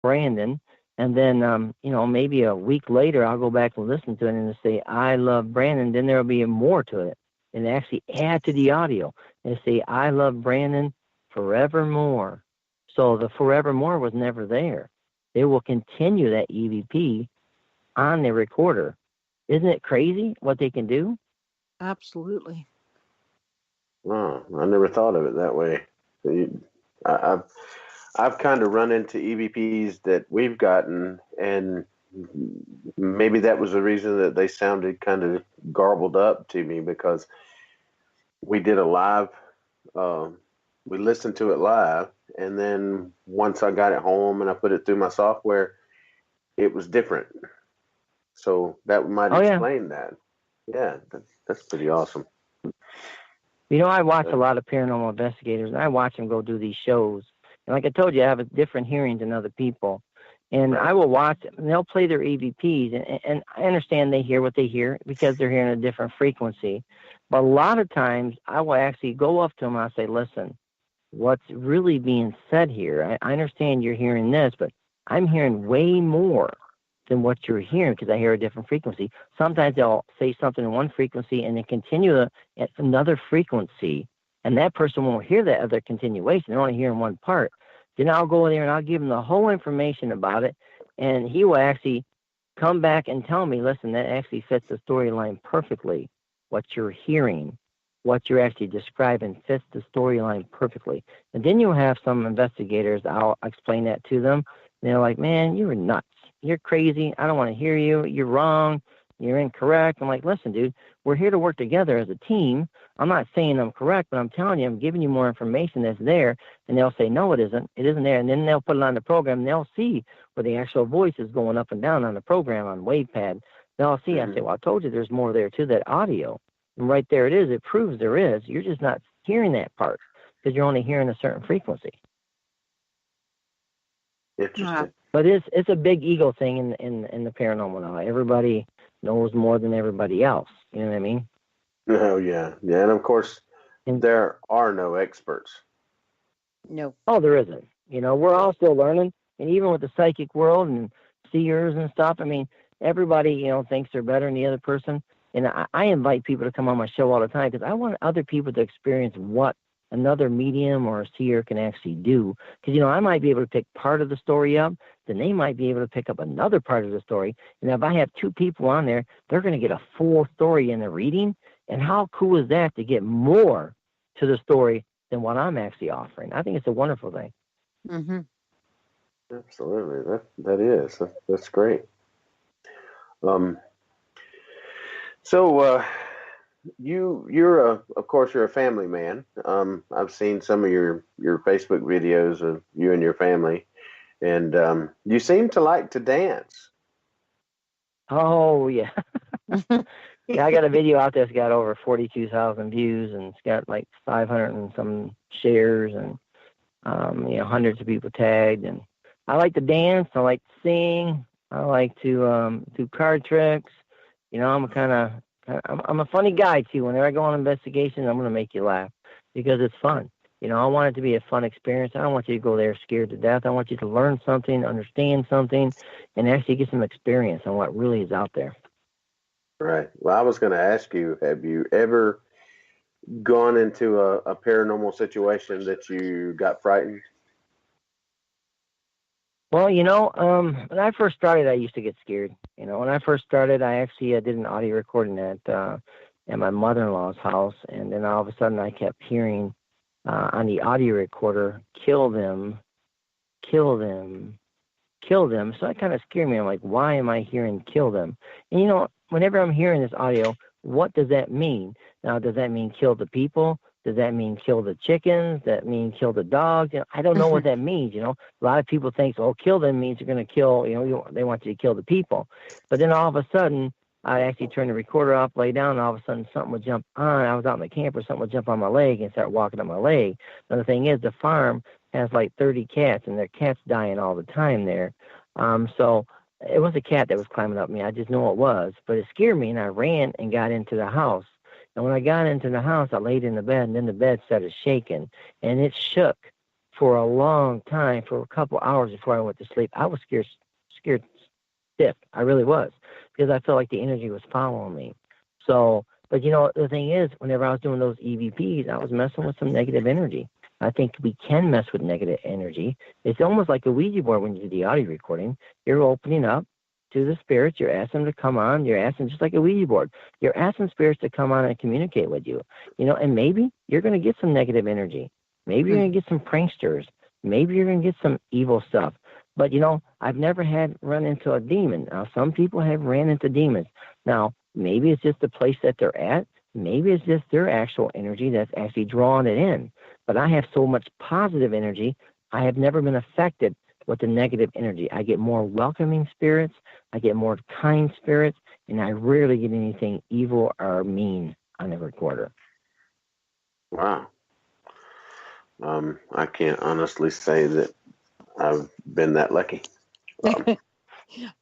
Brandon. And then, maybe a week later, I'll go back and listen to it and say, I love Brandon. Then there'll be more to it. And actually add to the audio and say, I love Brandon forevermore. So the forevermore was never there. They will continue that EVP on the recorder. Isn't it crazy what they can do? Absolutely. Oh, I never thought of it that way. I've kind of run into EVPs that we've gotten, and maybe that was the reason that they sounded kind of garbled up to me, because we did a live, we listened to it live, and then once I got it home and I put it through my software, it was different. So that might explain that. Yeah, that's pretty awesome. I watch a lot of paranormal investigators, and I watch them go do these shows. And like I told you, I have a different hearing than other people. And I will watch them, and they'll play their EVPs. And I understand they hear what they hear because they're hearing a different frequency. But a lot of times, I will actually go up to them and I'll say, listen, what's really being said here? I understand you're hearing this, but I'm hearing way more than what you're hearing because I hear a different frequency. Sometimes they'll say something in one frequency and then continue at another frequency, and that person won't hear that other continuation. They're only hearing one part. Then I'll go in there and I'll give him the whole information about it, and he will actually come back and tell me, listen, that actually fits the storyline perfectly. What you're hearing, what you're actually describing fits the storyline perfectly. And then you'll have some investigators, I'll explain that to them, and they're like, man, you were nuts. You're crazy. I don't want to hear you. You're wrong. You're incorrect. I'm like, listen, dude, we're here to work together as a team. I'm not saying I'm correct, but I'm telling you, I'm giving you more information that's there. And they'll say, no, it isn't. It isn't there. And then they'll put it on the program, and they'll see where the actual voice is going up and down on the program on WavePad. They'll see. I say, well, I told you there's more there to that audio. And right there it is. It proves there is. You're just not hearing that part because you're only hearing a certain frequency. Interesting. But it's a big ego thing in the paranormal now. Everybody knows more than everybody else. You know what I mean? Oh, yeah. Yeah, and of course, there are no experts. No. Oh, there isn't. We're all still learning. And even with the psychic world and seers and stuff, I mean, everybody, thinks they're better than the other person. And I invite people to come on my show all the time because I want other people to experience what another medium or a seer can actually do. Because, I might be able to pick part of the story up, then they might be able to pick up another part of the story. And if I have two people on there, they're going to get a full story in the reading. And how cool is that to get more to the story than what I'm actually offering? I think it's a wonderful thing. Mm-hmm. Absolutely. That is. That's great. So, you're of course you're a family man. I've seen some of your Facebook videos of you and your family, and you seem to like to dance. Oh yeah. Yeah, I got a video out there that's got over 42,000 views, and it's got like 500 and some shares, and hundreds of people tagged. And I like to dance. I like to sing. I like to do card tricks. I'm a funny guy too. Whenever I go on investigations, I'm going to make you laugh because it's fun. I want it to be a fun experience. I don't want you to go there scared to death. I want you to learn something, understand something, and actually get some experience on what really is out there. Right. Well, I was going to ask you, have you ever gone into a paranormal situation that you got frightened? Well, when I first started, I used to get scared. When I first started, I actually did an audio recording at my mother-in-law's house, and then all of a sudden I kept hearing on the audio recorder, kill them, kill them, kill them. So that kind of scared me. I'm like, why am I hearing kill them? And, whenever I'm hearing this audio, what does that mean? Now, does that mean kill the people? Does that mean kill the chickens? Does that mean kill the dogs? I don't know what that means. A lot of people think, oh, kill them means you're going to kill, they want you to kill the people. But then all of a sudden, I actually turn the recorder off, lay down, and all of a sudden something would jump on. I was out in the camper, something would jump on my leg and start walking on my leg. Now, the thing is, the farm has like 30 cats, and their cats dying all the time there. So it was a cat that was climbing up me. I just know it was. But it scared me, and I ran and got into the house. And when I got into the house, I laid in the bed, and then the bed started shaking, and it shook for a long time, for a couple hours before I went to sleep. I was scared stiff. I really was, because I felt like the energy was following me. So, but the thing is, whenever I was doing those EVPs, I was messing with some negative energy. I think we can mess with negative energy. It's almost like a Ouija board when you do the audio recording. You're opening up to the spirits. You're asking them to come on. You're asking, just like a Ouija board, you're asking spirits to come on and communicate with you. And maybe you're going to get some negative energy. Maybe you're going to get some pranksters. Maybe you're going to get some evil stuff. But, I've never run into a demon. Now, some people have ran into demons. Now, maybe it's just the place that they're at. Maybe it's just their actual energy that's actually drawing it in. But I have so much positive energy, I have never been affected with the negative energy. I get more welcoming spirits, I get more kind spirits, and I rarely get anything evil or mean on the recorder. Wow. I can't honestly say that I've been that lucky.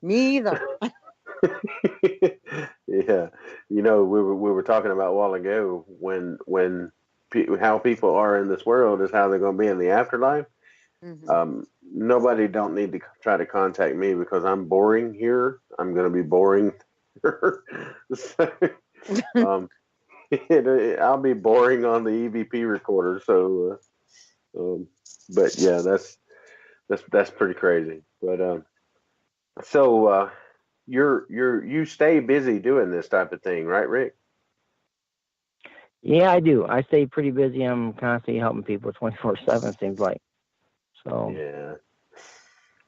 Me either. Yeah, we were talking about a while ago when how people are in this world is how they're going to be in the afterlife. Mm-hmm. Nobody don't need to try to contact me because I'm boring here. I'm going to be boring. So, I'll be boring on the EVP recorder. So, but yeah, that's pretty crazy. But so you stay busy doing this type of thing, right, Rick? Yeah, I do. I stay pretty busy. I'm constantly helping people 24/7, seems like. So Yeah.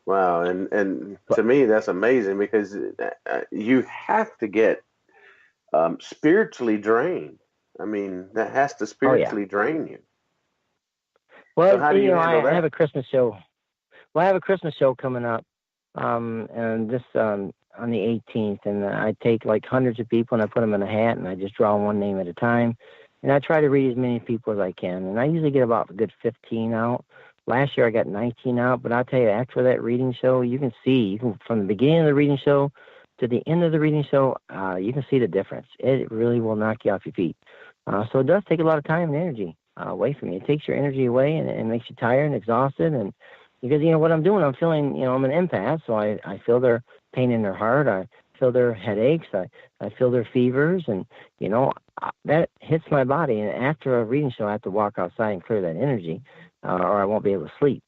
Wow, and to me that's amazing because you have to get spiritually drained. I mean, that has to spiritually drain you. So well, how do you handle I have that? a Christmas show. Well, I have a Christmas show coming up, and this on the 18th, and I take like hundreds of people and I put them in a hat and I just draw one name at a time, and I try to read as many people as I can, and I usually get about a good 15 out. Last year I got 19 out, but I'll tell you, after that reading show, you can from the beginning of the reading show to the end of the reading show, you can see the difference. It really will knock you off your feet. So it does take a lot of time and energy away from you. It takes your energy away and makes you tired and exhausted, and because, what I'm doing, I'm feeling, I'm an empath, so I feel their pain in their heart. I feel their headaches. I feel their fevers, and, that hits my body. And after a reading show, I have to walk outside and clear that energy, or I won't be able to sleep.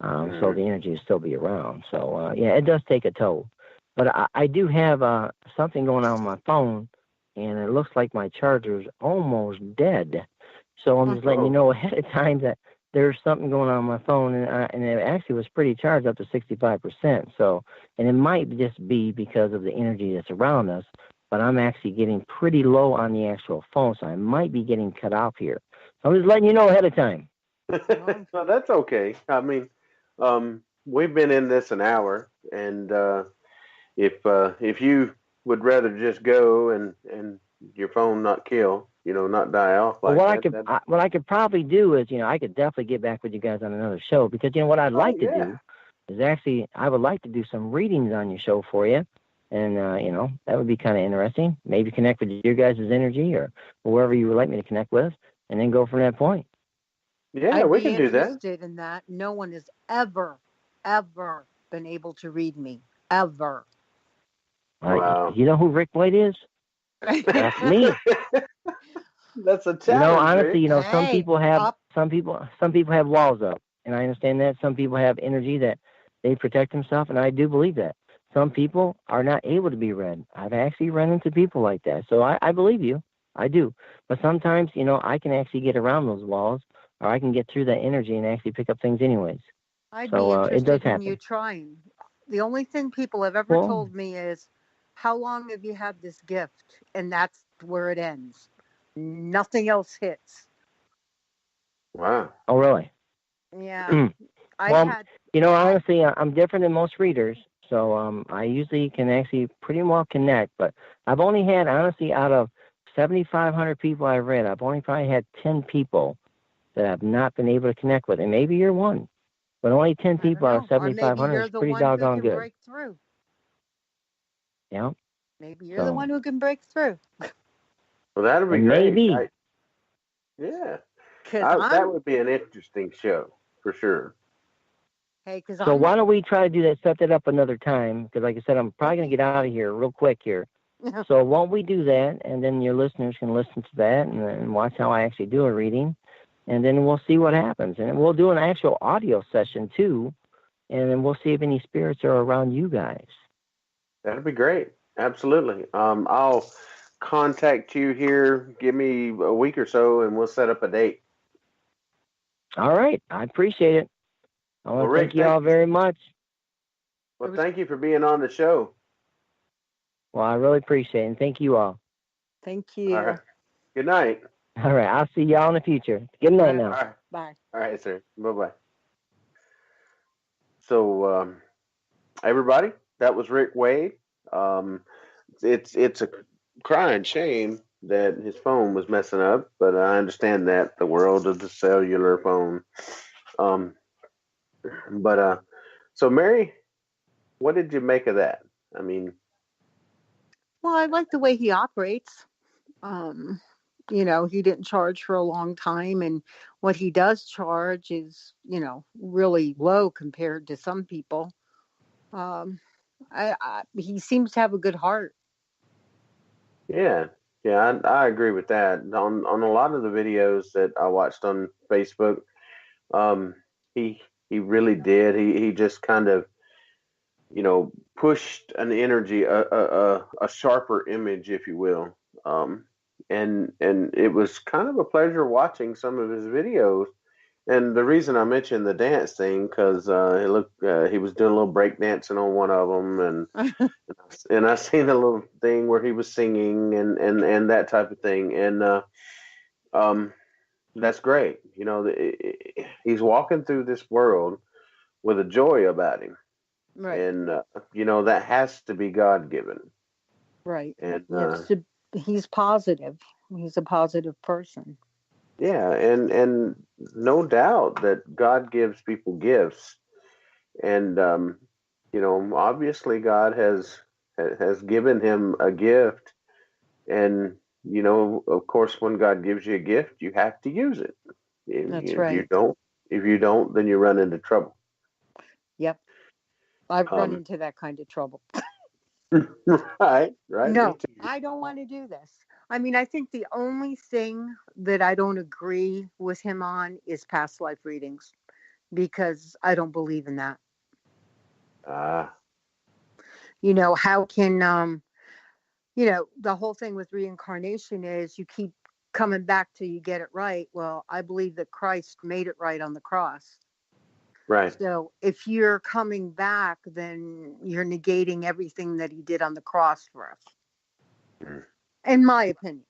So the energy will still be around. So, yeah, it does take a toll. But I do have something going on my phone, and it looks like my charger's almost dead. So I'm just letting you know ahead of time that there's something going on my phone, and it actually was pretty charged up to 65%. So, and it might just be because of the energy that's around us, but I'm actually getting pretty low on the actual phone, so I might be getting cut off here. So I'm just letting you know ahead of time. Well, that's okay. I mean, we've been in this an hour, and if you would rather just go and your phone not kill, not die off like that. What I could probably do is, I could definitely get back with you guys on another show, because what I'd like to do is actually, I would like to do some readings on your show for you, and that would be kind of interesting. Maybe connect with your guys' energy or whoever you would like me to connect with, and then go from that point. Yeah, we can do that. I'd be interested in that. No one has ever been able to read me, ever. Wow. You know who Rick Waid is? That's me. That's a challenge. Honestly, Rick. some people have walls up, and I understand that. Some people have energy that they protect themselves, and I do believe that. Some people are not able to be read. I've actually run into people like that, so I believe you. I do. But sometimes, I can actually get around those walls, or I can get through that energy and actually pick up things anyways. I'd So be interested it does in happen. you trying. The only thing people have ever told me is, how long have you had this gift? And that's where it ends. Nothing else hits. Wow. Oh, really? Yeah. Honestly, I'm different than most readers. So I usually can actually pretty well connect. But I've only had, honestly, out of 7,500 people I've read, I've only probably had 10 people that I've not been able to connect with. And maybe you're one. But only 10 people out of 7,500 is pretty doggone good. Break through. Yeah. Maybe you're the one who can break through. Well, that'll be great. Maybe. That would be an interesting show for sure. Hey, because So why don't we try to do that, set that up another time? Because like I said, I'm probably going to get out of here real quick here. So won't we do that? And then your listeners can listen to that and watch how I actually do a reading. And then we'll see what happens. And we'll do an actual audio session too. And then we'll see if any spirits are around you guys. That'd be great. Absolutely. I'll contact you here. Give me a week or so, and we'll set up a date. All right. I appreciate it. I want to thank you all very much. Well, thank you for being on the show. Well, I really appreciate it. And thank you all. Thank you. All right. Good night. All right. I'll see y'all in the future. Good night now. All right. Bye. All right, sir. Bye-bye. So, everybody, that was Rick Waid. It's a crying shame that his phone was messing up, but I understand that, the world of the cellular phone. So Mary, what did you make of that? I mean, well, I like the way he operates. He didn't charge for a long time, and what he does charge is, really low compared to some people. He seems to have a good heart. Yeah, I agree with that. On a lot of the videos that I watched on Facebook, he really did. He just kind of, pushed an energy, a sharper image, if you will. And it was kind of a pleasure watching some of his videos. And the reason I mentioned the dance thing, because he was doing a little break dancing on one of them, and I seen a little thing where he was singing and that type of thing, and that's great. He's walking through this world with a joy about him, right? And that has to be God given, right? And he's positive. He's a positive person. Yeah, and no doubt that God gives people gifts, and obviously God has given him a gift, and of course, when God gives you a gift, you have to use it. That's right. If you don't, then you run into trouble. Yep, I've run into that kind of trouble. Right. No, I don't want to do this. I mean, I think the only thing that I don't agree with him on is past life readings, because I don't believe in that. How can, the whole thing with reincarnation is you keep coming back till you get it right. Well, I believe that Christ made it right on the cross. Right. So if you're coming back, then you're negating everything that he did on the cross for us. In my opinion.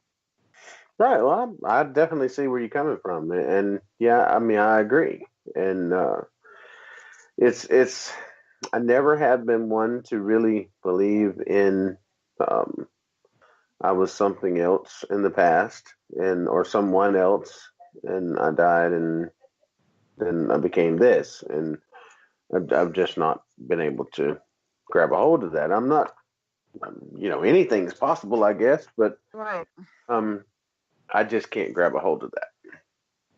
Right. Well, I definitely see where you're coming from, and yeah, I mean, I agree, and it's. I never have been one to really believe in. I was something else in the past, or someone else, and I died, and then I became this, and I've just not been able to grab a hold of that. I'm not, anything's possible, I guess, but right. I just can't grab a hold of that.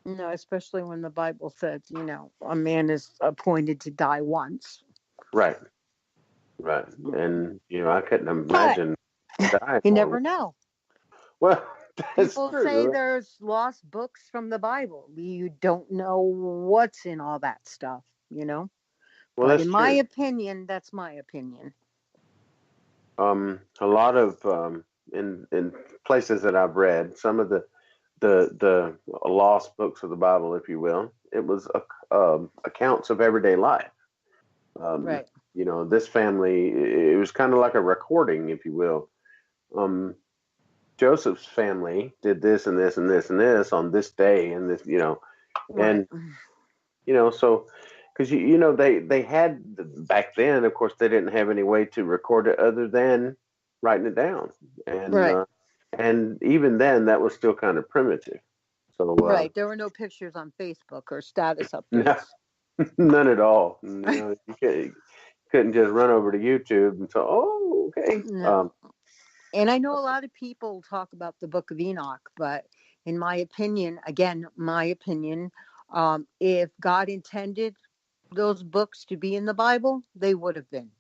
No, especially when the Bible says, a man is appointed to die once. Right. And, I couldn't imagine dying. You never know. Well, people say there's lost books from the Bible. You don't know what's in all that stuff, Well, but in my opinion, that's my opinion. A lot of in places that I've read, some of the lost books of the Bible, if you will, it was accounts of everyday life. Right. This family, it was kind of like a recording, if you will. Joseph's family did this and this and this and this on this day, and this, right. And so because they had back then, of course, they didn't have any way to record it other than writing it down, and right. And even then, that was still kind of primitive. So right, there were no pictures on Facebook or status updates. None at all. You couldn't just run over to YouTube and say, "Oh, okay." No. And I know a lot of people talk about the Book of Enoch, but in my opinion, If God intended those books to be in the Bible, they would have been.